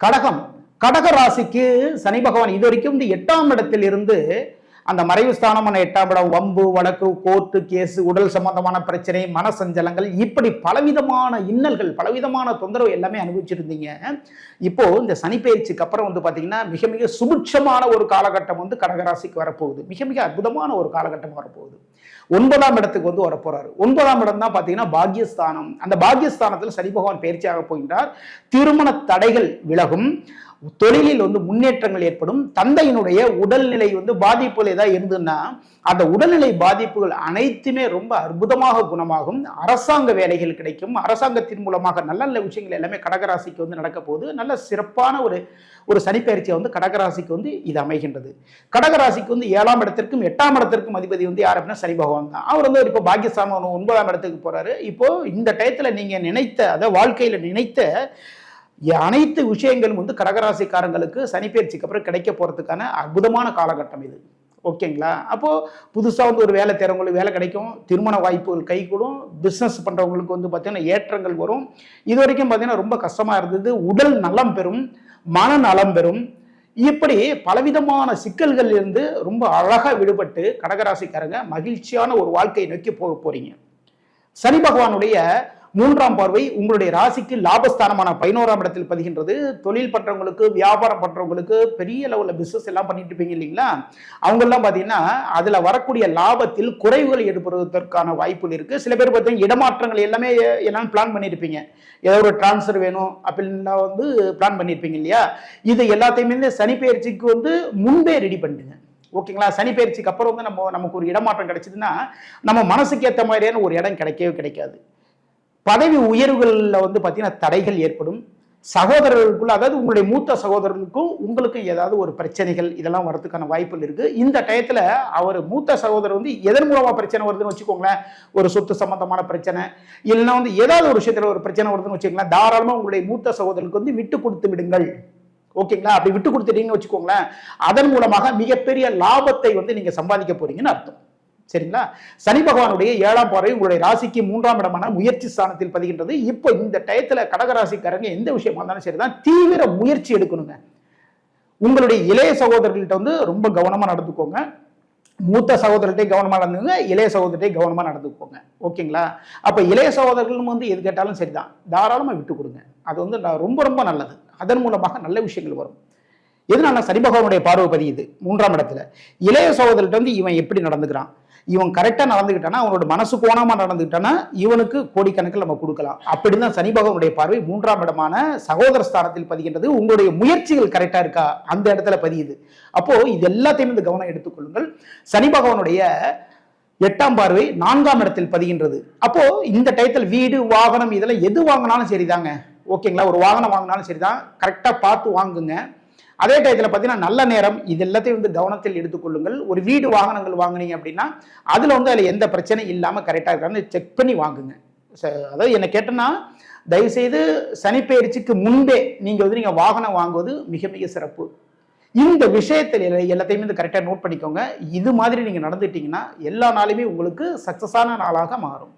கடகம் கடக ராசிக்கு சனி பகவான் இது வரைக்கும் இந்த 8ஆம் இடத்தில் இருந்து அந்த மறைவு ஸ்தானமான 8ஆம் இடம் வம்பு வழக்கு கோர்ட்டு கேஸ் உடல் சம்பந்தமான பிரச்சனை மனசஞ்சலங்கள் இப்படி பலவிதமான இன்னல்கள் பலவிதமான தொந்தரவு எல்லாமே அனுபவிச்சிருந்தீங்க. இப்போ இந்த சனி பயிற்சிக்கு அப்புறம் வந்து பாத்தீங்கன்னா மிக மிக சுபிட்சமான ஒரு காலகட்டம் வந்து கடகராசிக்கு வரப்போகுது. மிக மிக அற்புதமான ஒரு காலகட்டம் வரப்போகுது. 9ஆம் இடத்துக்கு வந்து வரப்போறாரு. 9ஆம் இடம் தான் பாத்தீங்கன்னா பாக்கியஸ்தானம். அந்த பாக்கியஸ்தானத்தில் சனி பகவான் பயிற்சியாக போகின்றார். திருமண தடைகள் விலகும், தொழிலில் வந்து முன்னேற்றங்கள் ஏற்படும். தந்தையினுடைய உடல்நிலை வந்து பாதிப்புகள் ஏதாவது இருந்ததுன்னா அந்த உடல்நிலை பாதிப்புகள் அனைத்துமே ரொம்ப அற்புதமாக குணமாகும். அரசாங்க வேலைகள் கிடைக்கும். அரசாங்கத்தின் மூலமாக நல்ல நல்ல விஷயங்கள் எல்லாமே கடகராசிக்கு வந்து நடக்க போகுது. நல்ல சிறப்பான ஒரு சனிப்பெயர்ச்சியை வந்து கடகராசிக்கு வந்து இது அமைகின்றது. கடகராசிக்கு வந்து 7ஆம் இடத்திற்கும் 8ஆம் இடத்திற்கும் அதிபதி வந்து யார் அப்படின்னா சனி பகவான் தான். அவர் வந்து இப்போ பாக்கியஸ்தானம் 9ஆம் இடத்துக்கு போறாரு. இப்போ இந்த டயத்துல நீங்க நினைத்த அதாவது வாழ்க்கையில நினைத்த அனைத்து விஷயங்களும் வந்து கடகராசிக்காரங்களுக்கு சனிப்பெயர்ச்சிக்கு அப்புறம் கிடைக்க போறதுக்கான அற்புதமான காலகட்டம் இது. ஓகேங்களா? அப்போ புதுசா வந்து ஒரு வேலை தேர்றவங்களுக்கு வேலை கிடைக்கும், திருமண வாய்ப்புகள் கைகூடும், பிசினஸ் பண்றவங்களுக்கு வந்து பார்த்தீங்கன்னா ஏற்றங்கள் வரும். இது வரைக்கும் பார்த்தீங்கன்னா ரொம்ப கஷ்டமா இருந்தது, உடல் நலம் பெறும், மன நலம் பெறும். இப்படி பலவிதமான சிக்கல்கள் இருந்து ரொம்ப அழகா விடுபட்டு கடகராசிக்காரங்க மகிழ்ச்சியான ஒரு வாழ்க்கையை நோக்கி போக போறீங்க. சனி பகவானுடைய 3ஆம் பார்வை உங்களுடைய ராசிக்கு லாபஸ்தானமான 11ஆம் இடத்தில் பதிகின்றது. தொழில் பண்றவங்களுக்கு வியாபாரம் பண்றவங்களுக்கு பெரிய லெவலில் பிசினஸ் எல்லாம் பண்ணிட்டு இருப்பீங்க இல்லைங்களா? அவங்க எல்லாம் பாத்தீங்கன்னா அதுல வரக்கூடிய லாபத்தில் குறைவுகள் ஏற்படுவதற்கான வாய்ப்புகள் இருக்கு. சில பேர் பார்த்தீங்கன்னா இடமாற்றங்கள் எல்லாமே எல்லாம் பிளான் பண்ணியிருப்பீங்க. ஏதோ ஒரு டிரான்ஸ்ஃபர் வேணும் அப்படின்னா வந்து பிளான் பண்ணியிருப்பீங்க இல்லையா? இது எல்லாத்தையுமே சனி பெயர்ச்சிக்கு வந்து முன்பே ரெடி பண்ணிடுங்க. ஓகேங்களா? சனி பயிற்சிக்கு அப்புறம் வந்து நமக்கு ஒரு இடமாற்றம் கிடைச்சதுன்னா நம்ம மனசுக்கு ஏற்ற மாதிரியான ஒரு இடம் கிடைக்கவே கிடைக்காது. பதவி உயர்வுகளில் வந்து பார்த்தீங்கன்னா தடைகள் ஏற்படும். சகோதரர்களுக்குள்ள அதாவது உங்களுடைய மூத்த சகோதரர்களுக்கும் உங்களுக்கும் ஏதாவது ஒரு பிரச்சனைகள் இதெல்லாம் வரதுக்கான வாய்ப்புகள் இருக்கு. இந்த டயத்துல அவர் மூத்த சகோதரர் வந்து எதன் மூலமா பிரச்சனை வருதுன்னு வச்சுக்கோங்களேன், ஒரு சொத்து சம்பந்தமான பிரச்சனை இல்லைன்னா வந்து ஏதாவது ஒரு விஷயத்துல ஒரு பிரச்சனை வருதுன்னு வச்சுக்கோங்களேன், தாராளமா உங்களுடைய மூத்த சகோதரருக்கு வந்து விட்டு கொடுத்து விடுங்கள். ஓகேங்களா? அப்படி விட்டு கொடுத்துட்டீங்கன்னு வச்சுக்கோங்களேன், அதன் மூலமாக மிகப்பெரிய லாபத்தை வந்து நீங்க சம்பாதிக்க போறீங்கன்னு அர்த்தம். சரிங்களா? சனி பகவானுடைய 7ஆம் பார்வை உங்களுடைய ராசிக்கு 3ஆம் இடமான முயற்சி ஸ்தானத்தில் பதிகின்றது. இப்போ இந்த டயத்துல கடகராசிக்காரங்க எந்த விஷயமா இருந்தாலும் சரிதான் தீவிர முயற்சி எடுக்கணுங்க. உங்களுடைய இளைய சகோதரர்கள்ட்ட வந்து ரொம்ப கவனமா நடந்துக்கோங்க. மூத்த சகோதரர்கிட்ட கவனமா நடந்துங்க, இளைய சகோதரர்கிட்ட கவனமா நடந்துக்கோங்க. ஓகேங்களா? அப்ப இளைய சகோதரர்களும் வந்து எது கேட்டாலும் சரிதான், தாராளமா விட்டு கொடுங்க. அது வந்து ரொம்ப ரொம்ப நல்லது. அதன் மூலமாக நல்ல விஷயங்கள் வரும். எதனால சனி பகவானுடைய பார்வை பதியுது 3ஆம் இடத்துல. இளைய சகோதரர்கிட்ட வந்து இவன் எப்படி நடந்துக்கிறான், இவன் கரெக்டா நடந்துக்கிட்டானா, அவனோட மனசு கோணமா நடந்துக்கிட்டானா இவனுக்கு கோடிக்கணக்கில் நம்ம கொடுக்கலாம். அப்படிதான் சனி பகவானுடைய பார்வை 3ஆம் இடமான சகோதர ஸ்தானத்தில் பதிகின்றது. உங்களுடைய முயற்சிகள் கரெக்டா இருக்கா அந்த இடத்துல பதியுது. அப்போ இது எல்லாத்தையும் இந்த கவனம் எடுத்துக்கொள்ளுங்கள். சனி பகவானுடைய 8ஆம் பார்வை 4ஆம் இடத்தில் பதிகின்றது. அப்போ இந்த டயத்தில் வீடு வாகனம் இதெல்லாம் எது வாங்கினாலும் சரிதாங்க. ஓகேங்களா? ஒரு வாகனம் வாங்கினாலும் சரிதான், கரெக்டா பார்த்து வாங்குங்க. அதே டயத்தில் பார்த்தீங்கன்னா நல்ல நேரம் இது எல்லாத்தையும் வந்து கவனத்தில் எடுத்துக்கொள்ளுங்கள். ஒரு வீடு வாகனங்கள் வாங்கினீங்க அப்படின்னா அதில் வந்து அதில் எந்த பிரச்சனையும் இல்லாமல் கரெக்டாக இருக்கான்னு செக் பண்ணி வாங்குங்க. அதாவது என்ன கேட்டோன்னா தயவுசெய்து சனிப்பெயர்ச்சிக்கு முன்பே நீங்கள் வாகனம் வாங்குவது மிக மிக சிறப்பு. இந்த விஷயத்தில் எல்லாத்தையுமே வந்து கரெக்டாக நோட் பண்ணிக்கோங்க. இது மாதிரி நீங்கள் நடந்துட்டீங்கன்னா எல்லா நாளுமே உங்களுக்கு சக்ஸஸான நாளாக மாறும்.